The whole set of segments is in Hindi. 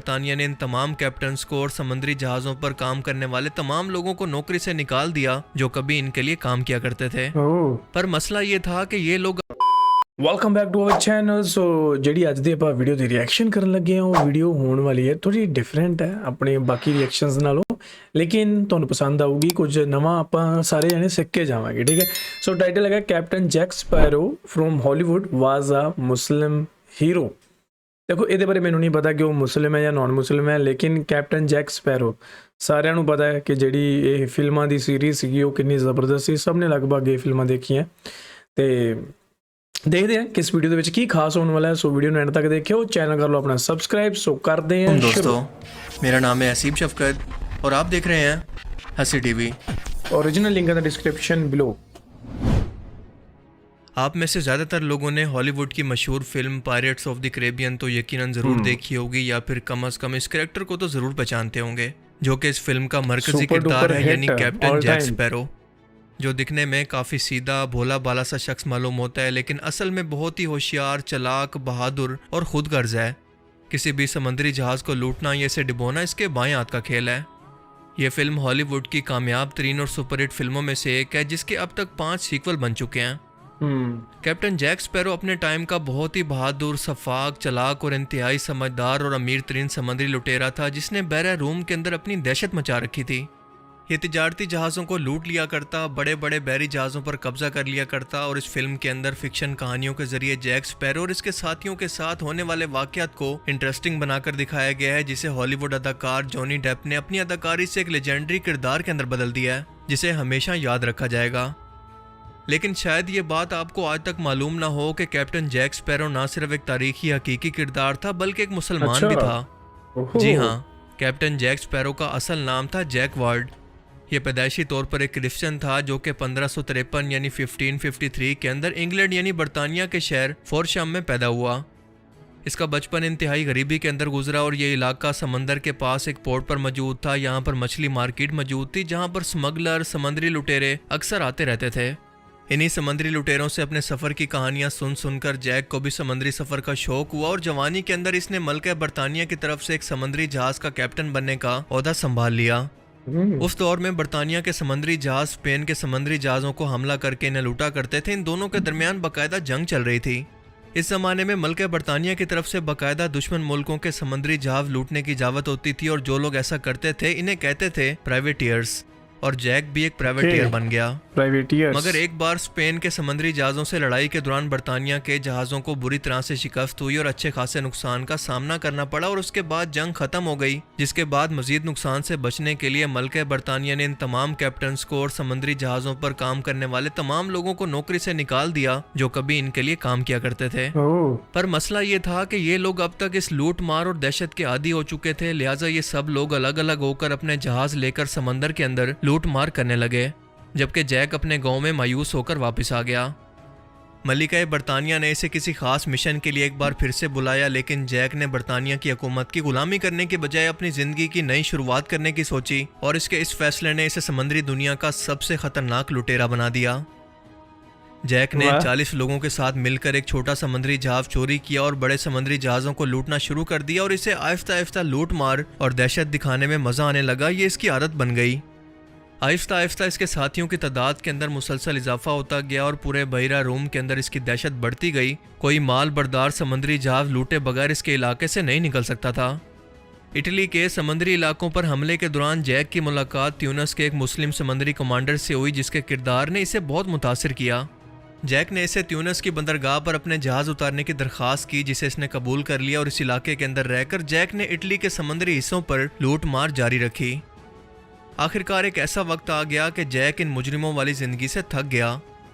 बरतानिया ने इन तमाम कैप्टन्स को और समुद्री जहाज़ों पर काम करने वाले तमाम लोगों को नौकरी से निकाल दिया जो कभी इनके लिए काम किया करते थे। पर मसला ये था कि ये लोग welcome back to our channel. So ਜਿਹੜੀ ਅੱਜ ਦੀ ਆਪਾਂ ਵੀਡੀਓ ਦੀ ਰਿਐਕਸ਼ਨ ਕਰਨ ਲੱਗੇ ਹਾਂ ਉਹ ਵੀਡੀਓ ਹੋਣ ਵਾਲੀ ਹੈ ਥੋੜੀ ਡਿਫਰੈਂਟ ਹੈ ਆਪਣੇ ਬਾਕੀ ਰਿਐਕਸ਼ਨਸ ਨਾਲੋਂ, ਲੇਕਿਨ ਤੁਹਾਨੂੰ ਪਸੰਦ ਆਊਗੀ। ਕੁਝ ਨਵਾਂ ਆਪਾਂ ਸਾਰੇ ਜਣੇ ਸਿੱਖ ਕੇ ਜਾਵਾਂਗੇ, ਠੀਕ ਹੈ। ਸੋ ਟਾਈਟਲ ਹੈਗਾ captain Jack Sparrow from Hollywood was a Muslim hero. ਦੇਖੋ ਇਹਦੇ ਬਾਰੇ ਮੈਨੂੰ ਨਹੀਂ ਪਤਾ ਕਿ ਉਹ ਮੁਸਲਿਮ ਹੈ ਜਾਂ ਨਾਨ ਮੁਸਲਿਮ ਹੈ, ਲੇਕਿਨ ਕੈਪਟਨ ਜੈਕ ਸਪੈਰੋ ਸਾਰਿਆਂ ਨੂੰ ਪਤਾ ਹੈ ਕਿ ਜਿਹੜੀ ਇਹ ਫਿਲਮਾਂ ਦੀ ਸੀਰੀਜ਼ ਸੀਗੀ ਉਹ ਕਿੰਨੀ ਜ਼ਬਰਦਸਤ ਸੀ। ਸਭ ਨੇ ਲਗਭਗ ਇਹ ਫਿਲਮਾਂ ਦੇਖੀਆਂ ਤੇ देखते हैं किस वीडियो ਵਿੱਚ ਕੀ ਖਾਸ ਹੋਣ ਵਾਲਾ ਹੈ। ਸੋ ਵੀਡੀਓ ਨੂੰ ਐਂਡ ਤੱਕ ਦੇਖਿਓ, ਚੈਨਲ कर लो अपना सब्सक्राइब। सो करते हैं दोस्तों, मेरा नाम है हसीब शफकत और आप देख रहे हैं हसी टीवी। ओरिजिनल लिंक है डिस्क्रिप्शन बिलो। आप में से ज़्यादातर लोगों ने हॉलीवुड की मशहूर film pirates of the Caribbean तो यकीनन ज़रूर देखी होगी, या फिर कम अज़ कम इस कैरेक्टर को तो ज़रूर पहचानते होंगे, जो कि इस फिल्म का मरकज़ी किरदार है, यानी कैप्टन जैक स्पैरो, जो दिखने में काफ़ी सीधा भोला भाला सा शख्स मालूम होता है, लेकिन असल में बहुत ही होशियार, चालाक, बहादुर और खुदगर्ज है। किसी भी समुद्री जहाज़ को लूटना या इसे डिबोना इसके बाएं हाथ का खेल है। ये फिल्म हॉलीवुड की कामयाब तरीन और सुपरहिट फिल्मों में से एक है, जिसके अब तक 5 सीक्वल बन चुके हैं। कैप्टन जैक स्पैरो अपने टाइम का बहुत ही बहादुर, सफाक, चालाक और इंतहाई समझदार और अमीर तरीन समुद्री लुटेरा था, जिसने बहरा रूम के अंदर अपनी दहशत मचा रखी थी। ये तिजारती जहाज़ों को लूट लिया करता, बड़े बड़े बहरी जहाज़ों पर कब्जा कर लिया करता, और इस फिल्म के अंदर फिक्शन कहानियों के जरिए जैक स्पैरो और इसके साथियों के साथ होने वाले वाक़यात को इंटरेस्टिंग बनाकर दिखाया गया है, जिसे हॉलीवुड अदाकार जॉनी डेप ने अपनी अदाकारी से एक लेजेंडरी किरदार के अंदर बदल दिया है, जिसे हमेशा याद रखा जाएगा। लेकिन शायद ये बात आपको आज तक मालूम ना हो कि कैप्टन जैक स्पैरो ना सिर्फ एक तारीखी हकीकी किरदार था, बल्कि एक मुसलमान भी था। जी हाँ, कैप्टन जैक स्पैरो का असल नाम था जैक वार्ड। ये पैदाइशी तौर पर एक क्रिश्चियन था, जो कि 1553 यानी 1553 के अंदर इंग्लैंड यानी बरतानिया के शहर फोरशम में पैदा हुआ। इसका बचपन इंतहाई गरीबी के अंदर गुजरा, और ये इलाका समंदर के पास एक पोर्ट पर मौजूद था। यहाँ पर मछली मार्केट मौजूद थी, जहाँ पर स्मगलर, समंदरी लुटेरे अक्सर आते रहते थे। इन्हीं समंदरी लुटेरों से अपने सफ़र की कहानियाँ सुन सुनकर जैक को भी समंदरी सफ़र का शौक हुआ, और जवानी के अंदर इसने मल्का बरतानिया की तरफ से एक समंदरी जहाज़ का कैप्टन बनने का ओहदा संभाल लिया। उस दौर में बरतानिया के समंदरी जहाज स्पेन के समंदरी जहाज़ों को हमला करके इन्हें लूटा करते थे। इन दोनों के दरमियान बाकायदा जंग चल रही थी। इस ज़माने में मल्का बरतानिया की तरफ से बाकायदा दुश्मन मुल्कों के समंदरी जहाज लूटने की इजाज़त होती थी, और जो लोग ऐसा करते थे इन्हें कहते थे प्राइवेटियर्स, और जैक भी एक प्राइवेटियर बन गया। मगर एक बार स्पेन के समंदरी जहाज़ों से लड़ाई के दौरान बरतानिया के जहाज़ों को बुरी तरह से शिकस्त हुई और अच्छे खासे नुकसान का सामना करना पड़ा, और उसके बाद जंग खत्म हो गई, जिसके बाद मजीद नुकसान से बचने के लिए मल्का बरतानिया ने इन तमाम कैप्टन्स को और समंदरी जहाज़ों पर काम करने वाले तमाम लोगों को नौकरी से निकाल दिया जो कभी इनके लिए काम किया करते थे। पर मसला ये था कि ये लोग अब तक इस लूट मार और दहशत के आदी हो चुके थे, लिहाजा ये सब लोग अलग अलग होकर अपने जहाज़ लेकर समंदर के अंदर लूट मार करने लगे, जबकि जैक अपने गांव में मायूस होकर वापस आ गया। मलिका बरतानिया ने इसे किसी खास मिशन के लिए एक बार फिर से बुलाया, लेकिन जैक ने बरतानिया की हुकूमत की गुलामी करने के बजाय अपनी ज़िंदगी की नई शुरुआत करने की सोची, और इसके इस फैसले ने इसे समंदरी दुनिया का सबसे ख़तरनाक लुटेरा बना दिया। जैक ने 40 लोगों के साथ मिलकर एक छोटा समंदरी जहाज चोरी किया और बड़े समंदरी जहाज़ों को लूटना शुरू कर दिया, और इसे आहिस्ता आहिस्ता लूट मार और दहशत दिखाने में मज़ा आने लगा। ये इसकी आदत बन गई। आहिस्ता आहिस्ता इसके साथियों की तादाद के अंदर मुसलसल इजाफा होता गया, और पूरे बहिरा रूम के अंदर इसकी दहशत बढ़ती गई। कोई माल बरदार समंदरी जहाज लूटे बगैर इसके इलाके से नहीं निकल सकता था। इटली के समंदरी इलाकों पर हमले के दौरान जैक की मुलाकात ट्यूनिस के एक मुस्लिम समंदरी कमांडर से हुई, जिसके किरदार ने इसे बहुत मुतासिर किया। जैक ने इसे ट्यूनिस की बंदरगाह पर अपने जहाज़ उतारने की दरख्वास्त की, जिसे इसने कबूल कर लिया, और इस इलाके के अंदर रहकर जैक ने इटली के समंदरी हिस्सों पर लूट मार जारी रखी। आखिरकार एक ऐसा वक्त आ गया कि जैक इन मुजरिमों वाली ज़िंदगी से थक गया।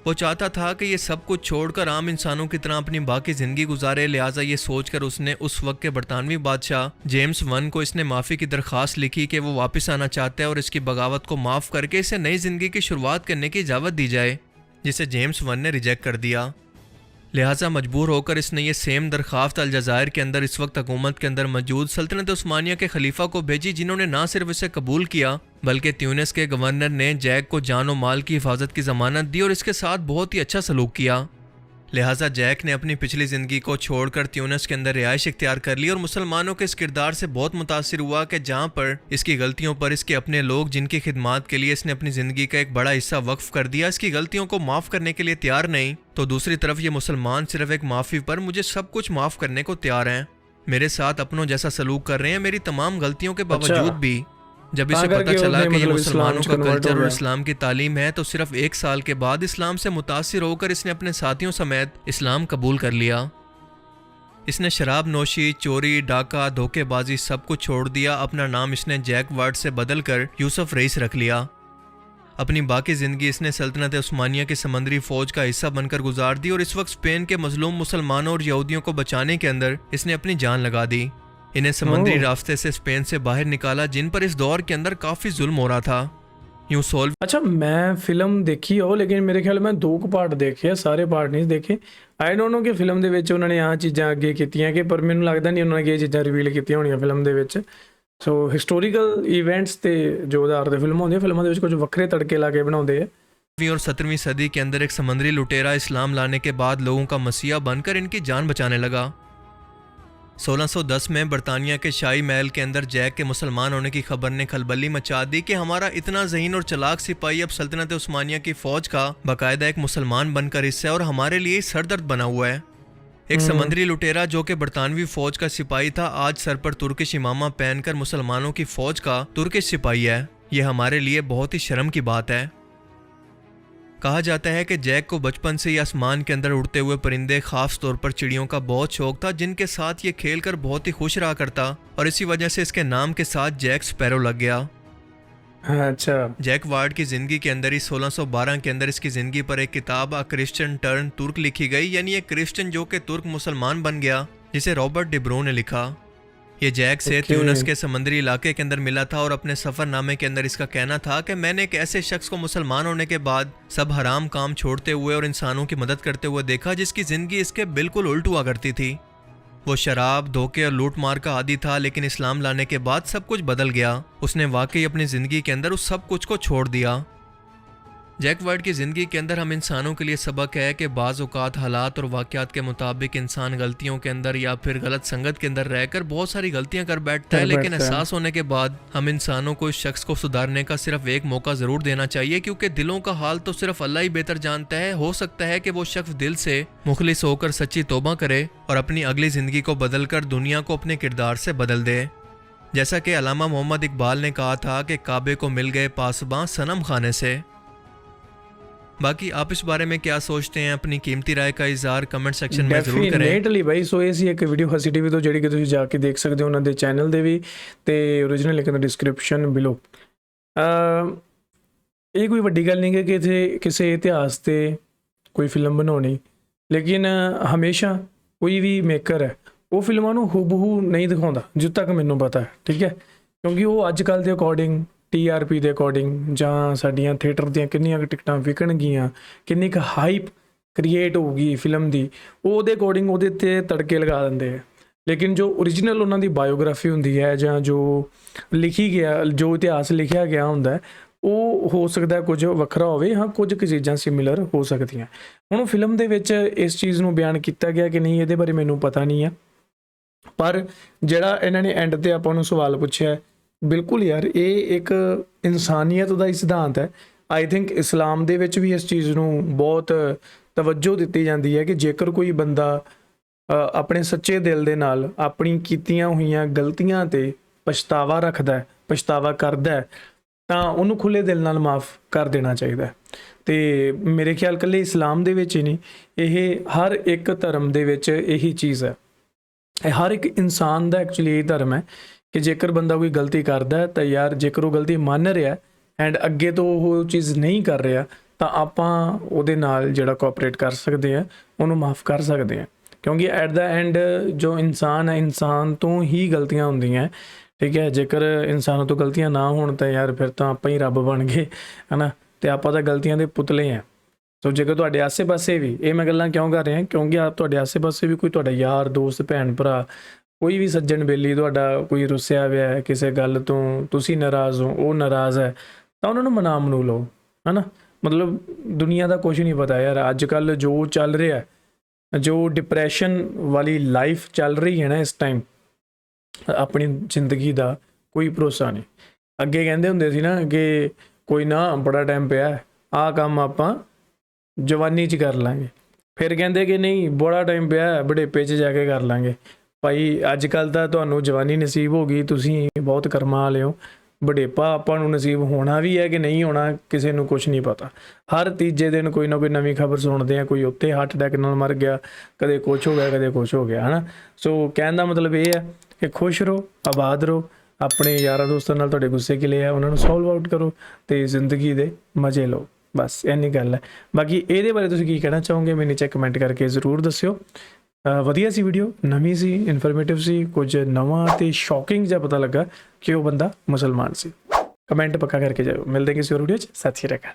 वो चाहता था कि ये सब कुछ छोड़कर आम इंसानों की तरह अपनी बाकी ज़िंदगी गुजारे, लिहाजा ये सोचकर उसने उस वक्त के बरतानवी बादशाह जेम्स वन को इसने माफ़ी की दरख्वास्त लिखी कि वो वापस आना चाहता है और इसकी बगावत को माफ़ करके इसे नई ज़िंदगी की शुरुआत करने की इजाज़त दी जाए, जिसे जेम्स वन ने रिजेक्ट कर दिया। लिहाजा मजबूर होकर इसने ये सेम दरख्वास्त अलजायर के अंदर इस वक्त हुकूमत के अंदर मौजूद सल्तनत उस्मानिया के खलीफा को भेजी, जिन्होंने ना सिर्फ इसे कबूल किया बल्कि ट्यूनिस के गवर्नर ने जैक को जान और माल की हिफाजत की ज़मानत दी और इसके साथ बहुत ही अच्छा सलूक किया। लिहाजा जैक ने अपनी पिछली ज़िंदगी को छोड़कर ट्यूनिस के अंदर रिहाइश इख्तियार कर ली और मुसलमानों के इस किरदार से बहुत मुतासिर हुआ कि जहाँ पर इसकी गलतियों पर इसके अपने लोग जिनकी खिदमत के लिए इसने अपनी ज़िंदगी का एक बड़ा हिस्सा वक्फ कर दिया इसकी गलतियों को माफ़ करने के लिए तैयार नहीं, तो दूसरी तरफ ये मुसलमान सिर्फ एक माफ़ी पर मुझे सब कुछ माफ़ करने को तैयार हैं, मेरे साथ अपनों जैसा सलूक कर रहे हैं मेरी तमाम गलतियों के बावजूद भी। जब इसे पता चला कि ये मुसलमानों का कल्चर और इस्लाम की तालीम है तो सिर्फ 1 साल के बाद इस्लाम से मुतासिर होकर इसने अपने साथियों समेत इस्लाम कबूल कर लिया। इसने शराब नोशी, चोरी, डाका, धोखेबाजी सब कुछ छोड़ दिया। अपना नाम इसने जैक वार्ड से बदल कर यूसुफ रईस रख लिया। अपनी बाकी ज़िंदगी इसने सल्तनत उस्मानिया की समंदरी फ़ौज का हिस्सा बनकर गुजार दी और इस वक्त स्पेन के मजलूम मुसलमानों और यहूदियों को बचाने के अंदर इसने अपनी जान लगा दी। इन्हें समंदरी रास्ते से स्पेन से बाहर निकाला जिन पर इस दौर के अंदर काफ़ी जुल्म हो रहा था। यूं सोल्व अच्छा, मैं फिल्म देखी हो लेकिन मेरे ख्याल मैं 2 ਪਾਰਟ ਦੇਖੇ ਆ, ਸਾਰੇ ਪਾਰਟ ਨਹੀਂ ਦੇਖੇ। ਆਈ ਡੋਨਟ ਨੋ ਕਿ ਫਿਲਮ ਦੇ ਵਿੱਚ ਉਹਨਾਂ ਨੇ ਆਹ ਚੀਜ਼ਾਂ ਅੱਗੇ ਕੀਤੀਆਂ ਕਿ, ਪਰ ਮੈਨੂੰ ਲੱਗਦਾ ਨਹੀਂ ਉਹਨਾਂ ਨੇ ਇਹ ਚੀਜ਼ਾਂ ਰਿਵੀਲ ਕੀਤੀਆਂ ਹੋਣੀਆਂ ਫਿਲਮ ਦੇ ਵਿੱਚ। ਸੋ ਹਿਸਟੋਰੀਕਲ ਇਵੈਂਟਸ ਤੇ ਜੋ ਆਧਾਰ ਤੇ ਫਿਲਮਾਂ ਹੁੰਦੀਆਂ, ਫਿਲਮਾਂ ਦੇ ਵਿੱਚ ਕੁਝ ਵੱਖਰੇ ਤੜਕੇ ਲਾ ਕੇ ਬਣਾਉਂਦੇ ਆ। और 17वीं सदी के अंदर एक समंदरी लुटेरा इस्लाम लाने के बाद लोगों का मसीहा बनकर इनकी जान बचाने लगा। 1610 में बरतानिया के शाही महल के अंदर जैक के मुसलमान होने की खबर ने खलबली मचा दी कि हमारा इतना ज़हीन और चलाक सिपाही अब सल्तनत उस्मानिया की फ़ौज का बाकायदा एक मुसलमान बनकर हिस्सा है और हमारे लिए सरदर्द बना हुआ है। एक समंदरी लुटेरा जो कि बरतानवी फ़ौज का सिपाही था आज सर पर तुर्किश इमामा पहनकर मुसलमानों की फ़ौज का तुर्किश सिपाही है। ये हमारे लिए बहुत ही शर्म की बात है। कहा जाता है कि जैक को बचपन से ही आसमान के अंदर उड़ते हुए परिंदे, खास तौर पर चिड़ियों का बहुत शौक था जिनके साथ ये खेलकर बहुत ही खुश रहा करता और इसी वजह से इसके नाम के साथ जैक स्पैरो लग गया। अच्छा, जैक वार्ड की ज़िंदगी के अंदर ही 1612 के अंदर इसकी ज़िंदगी पर एक किताब अ क्रिश्चियन टर्न तुर्क लिखी गई, यानी एक क्रिश्चियन जो कि तुर्क मुसलमान बन गया, जिसे रॉबर्ट डिब्रो ने लिखा। ये जैक से ट्यूनिस के समंदरी इलाके के अंदर मिला था और अपने सफ़रनामे के अंदर इसका कहना था कि मैंने एक ऐसे शख्स को मुसलमान होने के बाद सब हराम काम छोड़ते हुए और इंसानों की मदद करते हुए देखा जिसकी ज़िंदगी इसके बिल्कुल उल्ट हुआ करती थी। वो शराब, धोखे और लूट मार का आदी था, लेकिन इस्लाम लाने के बाद सब कुछ बदल गया। उसने वाकई अपनी ज़िंदगी के अंदर उस सब कुछ को छोड़ दिया। जैक वार्ड की ज़िंदगी के अंदर हम इंसानों के लिए सबक है कि बाज़ औक़ात हालात और वाक़यात के मुताबिक इंसान गलतियों के अंदर या फिर गलत संगत के अंदर रहकर बहुत सारी गलतियां कर बैठता है, लेकिन एहसास होने के बाद हम इंसानों को इस शख्स को सुधारने का सिर्फ एक मौका ज़रूर देना चाहिए, क्योंकि दिलों का हाल तो सिर्फ अल्लाह ही बेहतर जानता है। हो सकता है कि वो शख्स दिल से मुखलिस होकर सच्ची तौबा करे और अपनी अगली ज़िंदगी को बदल कर दुनिया को अपने किरदार से बदल दे। जैसा कि अल्लामा मोहम्मद इकबाल ने कहा था कि काबे को मिल गए पासबां सनम खाने से। बाकी आप इस बारे में क्या सोचते हैं? अपनी कीमती राय का इज़हार कमेंट सेक्शन में ਜ਼ਰੂਰ ਕਰੇ। ਡੈਫੀਨੇਟਲੀ ਬਾਈ। ਸੋ ਇਹ ਸੀ ਇੱਕ ਵੀਡੀਓ ਹਸੀ ਟੀਵੀ ਤੋਂ ਜਿਹੜੀ ਕਿ ਤੁਸੀਂ ਜਾ ਕੇ ਦੇਖ ਸਕਦੇ ਹੋ ਉਹਨਾਂ ਦੇ ਚੈਨਲ ਦੇ ਵੀ, ਤੇ ਓਰੀਜਨਲ ਲਿੰਕ ਦਾ ਡਿਸਕ੍ਰਿਪਸ਼ਨ ਬਿਲੋ। ਇਹ ਕੋਈ ਵੱਡੀ ਗੱਲ ਨਹੀਂ ਹੈ ਕਿ ਇੱਥੇ ਕਿਸੇ ਇਤਿਹਾਸ ਤੇ ਕੋਈ ਫਿਲਮ ਬਣਾਉਣੀ, ਲੇਕਿਨ ਹਮੇਸ਼ਾ ਕੋਈ ਵੀ ਮੇਕਰ ਹੈ ਉਹ ਫਿਲਮਾਂ ਨੂੰ ਹੂਬਹੂ ਨਹੀਂ ਦਿਖਾਉਂਦਾ ਜਿੱਥੇ ਤੱਕ ਮੈਨੂੰ ਪਤਾ ਹੈ, ਠੀਕ ਹੈ, ਕਿਉਂਕਿ ਉਹ ਅੱਜ ਕੱਲ੍ਹ ਦੇ ਅਕੋਰਡਿੰਗ TRP ਦੇ ਅਕੋਰਡਿੰਗ ਜਾਂ ਸਾਡੀਆਂ ਥੀਏਟਰ ਦੀਆਂ ਕਿੰਨੀਆਂ ਕੁ ਟਿਕਟਾਂ ਵਿਕਣਗੀਆਂ, ਕਿੰਨੀ ਕੁ ਹਾਈਪ ਕ੍ਰੀਏਟ ਹੋਊਗੀ ਫਿਲਮ ਦੀ, ਉਹਦੇ ਅਕੋਰਡਿੰਗ ਉਹਦੇ 'ਤੇ ਤੜਕੇ ਲਗਾ ਦਿੰਦੇ ਆ। ਲੇਕਿਨ ਜੋ ਓਰੀਜਨਲ ਉਹਨਾਂ ਦੀ ਬਾਇਓਗ੍ਰਾਫੀ ਹੁੰਦੀ ਹੈ ਜਾਂ ਜੋ ਲਿਖੀ ਗਿਆ, ਜੋ ਇਤਿਹਾਸ ਲਿਖਿਆ ਗਿਆ ਹੁੰਦਾ, ਉਹ ਹੋ ਸਕਦਾ ਕੁਝ ਵੱਖਰਾ ਹੋਵੇ, ਹਾਂ ਕੁਝ ਕੁ ਚੀਜ਼ਾਂ ਸਿਮਿਲਰ ਹੋ ਸਕਦੀਆਂ। ਹੁਣ ਫਿਲਮ ਦੇ ਵਿੱਚ ਇਸ ਚੀਜ਼ ਨੂੰ ਬਿਆਨ ਕੀਤਾ ਗਿਆ ਕਿ ਨਹੀਂ, ਇਹਦੇ ਬਾਰੇ ਮੈਨੂੰ ਪਤਾ ਨਹੀਂ ਹੈ, ਪਰ ਜਿਹੜਾ ਇਹਨਾਂ ਨੇ ਐਂਡ 'ਤੇ ਆਪਾਂ ਨੂੰ ਸਵਾਲ ਪੁੱਛਿਆ, ਬਿਲਕੁਲ ਯਾਰ ਇਹ ਇੱਕ ਇਨਸਾਨੀਅਤ ਦਾ ਹੀ ਸਿਧਾਂਤ ਹੈ। ਆਈ ਥਿੰਕ ਇਸਲਾਮ ਦੇ ਵਿੱਚ ਵੀ ਇਸ ਚੀਜ਼ ਨੂੰ ਬਹੁਤ ਤਵੱਜੋ ਦਿੱਤੀ ਜਾਂਦੀ ਹੈ ਕਿ ਜੇਕਰ ਕੋਈ ਬੰਦਾ ਆਪਣੇ ਸੱਚੇ ਦਿਲ ਦੇ ਨਾਲ ਆਪਣੀ ਕੀਤੀਆਂ ਹੋਈਆਂ ਗਲਤੀਆਂ 'ਤੇ ਪਛਤਾਵਾ ਰੱਖਦਾ, ਪਛਤਾਵਾ ਕਰਦਾ, ਤਾਂ ਉਹਨੂੰ ਖੁੱਲ੍ਹੇ ਦਿਲ ਨਾਲ ਮਾਫ਼ ਕਰ ਦੇਣਾ ਚਾਹੀਦਾ। ਅਤੇ ਮੇਰੇ ਖਿਆਲ ਇਕੱਲੇ ਇਸਲਾਮ ਦੇ ਵਿੱਚ ਹੀ ਨਹੀਂ, ਇਹ ਹਰ ਇੱਕ ਧਰਮ ਦੇ ਵਿੱਚ ਇਹੀ ਚੀਜ਼ ਹੈ। ਇਹ ਹਰ ਇੱਕ ਇਨਸਾਨ ਦਾ ਐਕਚੁਅਲੀ ਇਹ ਧਰਮ ਹੈ ਕਿ ਜੇਕਰ ਬੰਦਾ ਕੋਈ ਗਲਤੀ ਕਰਦਾ ਤਾਂ ਯਾਰ ਜੇਕਰ ਉਹ ਗਲਤੀ ਮੰਨ ਰਿਹਾ ਐਂਡ ਅੱਗੇ ਤੋਂ ਉਹ ਚੀਜ਼ ਨਹੀਂ ਕਰ ਰਿਹਾ ਤਾਂ ਆਪਾਂ ਉਹਦੇ ਨਾਲ ਜਿਹੜਾ ਕੋਆਪਰੇਟ ਕਰ ਸਕਦੇ ਹਾਂ, ਉਹਨੂੰ ਮਾਫ਼ ਕਰ ਸਕਦੇ ਹਾਂ, ਕਿਉਂਕਿ ਐਟ ਦਾ ਐਂਡ ਜੋ ਇਨਸਾਨ ਹੈ, ਇਨਸਾਨ ਤੋਂ ਹੀ ਗਲਤੀਆਂ ਹੁੰਦੀਆਂ, ਠੀਕ ਹੈ। ਜੇਕਰ ਇਨਸਾਨਾਂ ਤੋਂ ਗਲਤੀਆਂ ਨਾ ਹੋਣ ਤਾਂ ਯਾਰ ਫਿਰ ਤਾਂ ਆਪਾਂ ਹੀ ਰੱਬ ਬਣ ਗਏ, ਹੈ ਨਾ, ਅਤੇ ਆਪਾਂ ਤਾਂ ਗਲਤੀਆਂ ਦੇ ਪੁਤਲੇ ਹਾਂ। ਸੋ ਜੇਕਰ ਤੁਹਾਡੇ ਆਸੇ ਪਾਸੇ ਵੀ, ਇਹ ਮੈਂ ਗੱਲਾਂ ਕਿਉਂ ਕਰ ਰਿਹਾ ਕਿਉਂਕਿ ਤੁਹਾਡੇ ਆਸੇ ਪਾਸੇ ਵੀ ਕੋਈ ਤੁਹਾਡਾ ਯਾਰ ਦੋਸਤ, ਭੈਣ ਭਰਾ, ਕੋਈ ਵੀ ਸੱਜਣ ਬੇਲੀ ਤੁਹਾਡਾ ਕੋਈ ਰੁੱਸਿਆ ਹੋਇਆ ਹੈ ਕਿਸੇ ਗੱਲ ਤੋਂ, ਤੁਸੀਂ ਨਾਰਾਜ਼ ਹੋ, ਉਹ ਨਾਰਾਜ਼ ਹੈ, ਤਾਂ ਉਹਨਾਂ ਨੂੰ ਮਨਾ ਲਓ, ਹੈ ਨਾ। ਮਤਲਬ ਦੁਨੀਆ ਦਾ ਕੁਛ ਨਹੀਂ ਪਤਾ ਯਾਰ, ਅੱਜ ਕੱਲ੍ਹ ਜੋ ਚੱਲ ਰਿਹਾ ਜੋ ਡਿਪਰੈਸ਼ਨ ਵਾਲੀ ਲਾਈਫ ਚੱਲ ਰਹੀ ਹੈ ਨਾ ਇਸ ਟਾਈਮ, ਆਪਣੀ ਜ਼ਿੰਦਗੀ ਦਾ ਕੋਈ ਭਰੋਸਾ ਨਹੀਂ। ਅੱਗੇ ਕਹਿੰਦੇ ਹੁੰਦੇ ਸੀ ਨਾ ਕਿ ਕੋਈ ਨਾ ਬੜਾ ਟਾਈਮ ਪਿਆ, ਆਹ ਕੰਮ ਆਪਾਂ ਜਵਾਨੀ 'ਚ ਕਰ ਲਾਂਗੇ, ਫਿਰ ਕਹਿੰਦੇ ਕਿ ਨਹੀਂ ਬੜਾ ਟਾਈਮ ਪਿਆ, ਬੁਢੇਪੇ 'ਚ ਜਾ ਕੇ ਕਰ ਲਾਂਗੇ। ਭਾਈ ਅੱਜ ਕੱਲ੍ਹ ਤਾਂ ਤੁਹਾਨੂੰ ਜਵਾਨੀ ਨਸੀਬ ਹੋ ਗਈ, ਤੁਸੀਂ ਬਹੁਤ ਕਰਮਾਂ ਵਾਲੇ ਹੋ। ਬੁਢੇਪਾ ਆਪਾਂ ਨੂੰ ਨਸੀਬ ਹੋਣਾ ਵੀ ਹੈ ਕਿ ਨਹੀਂ ਹੋਣਾ, ਕਿਸੇ ਨੂੰ ਕੁਛ ਨਹੀਂ ਪਤਾ। ਹਰ ਤੀਜੇ ਦਿਨ ਕੋਈ ਨਾ ਕੋਈ ਨਵੀਂ ਖਬਰ ਸੁਣਦੇ ਆ, ਕੋਈ ਉੱਤੇ ਹਾਰਟ ਅਟੈਕ ਨਾਲ ਮਰ ਗਿਆ, ਕਦੇ ਕੁਛ ਹੋ ਗਿਆ, ਕਦੇ ਕੁਛ ਹੋ ਗਿਆ, ਹੈ ਨਾ। ਸੋ ਕਹਿਣ ਦਾ ਮਤਲਬ ਇਹ ਹੈ ਕਿ ਖੁਸ਼ ਰਹੋ, ਆਬਾਦ ਰਹੋ, ਆਪਣੇ ਯਾਰਾਂ ਦੋਸਤਾਂ ਨਾਲ ਤੁਹਾਡੇ ਗੁੱਸੇ ਗਿਲੇ ਆ ਉਹਨਾਂ ਨੂੰ ਸੋਲਵ ਆਊਟ ਕਰੋ ਅਤੇ ਜ਼ਿੰਦਗੀ ਦੇ ਮਜ਼ੇ ਲਓ, ਬਸ ਇੰਨੀ ਗੱਲ ਹੈ। ਬਾਕੀ ਇਹਦੇ ਬਾਰੇ ਤੁਸੀਂ ਕੀ ਕਹਿਣਾ ਚਾਹੋਗੇ ਮੈਨੂੰ ਨੀਚੇ ਕਮੈਂਟ ਕਰਕੇ ਜ਼ਰੂਰ ਦੱਸਿਓ। ਵਧੀਆ ਸੀ ਵੀਡੀਓ, ਨਵੀਂ ਸੀ, ਇਨਫੋਰਮੇਟਿਵ ਸੀ, ਕੁਝ ਨਵਾਂ ਅਤੇ ਸ਼ੌਕਿੰਗ ਜਿਹਾ ਪਤਾ ਲੱਗਾ ਕਿ ਉਹ ਬੰਦਾ ਮੁਸਲਮਾਨ ਸੀ। ਕਮੈਂਟ ਪੱਕਾ ਕਰਕੇ ਜਾਓ। ਮਿਲਦੇ ਕਿਸੇ ਹੋਰ ਵੀਡੀਓ 'ਚ। ਸਤਿ ਸ਼੍ਰੀ ਅਕਾਲ।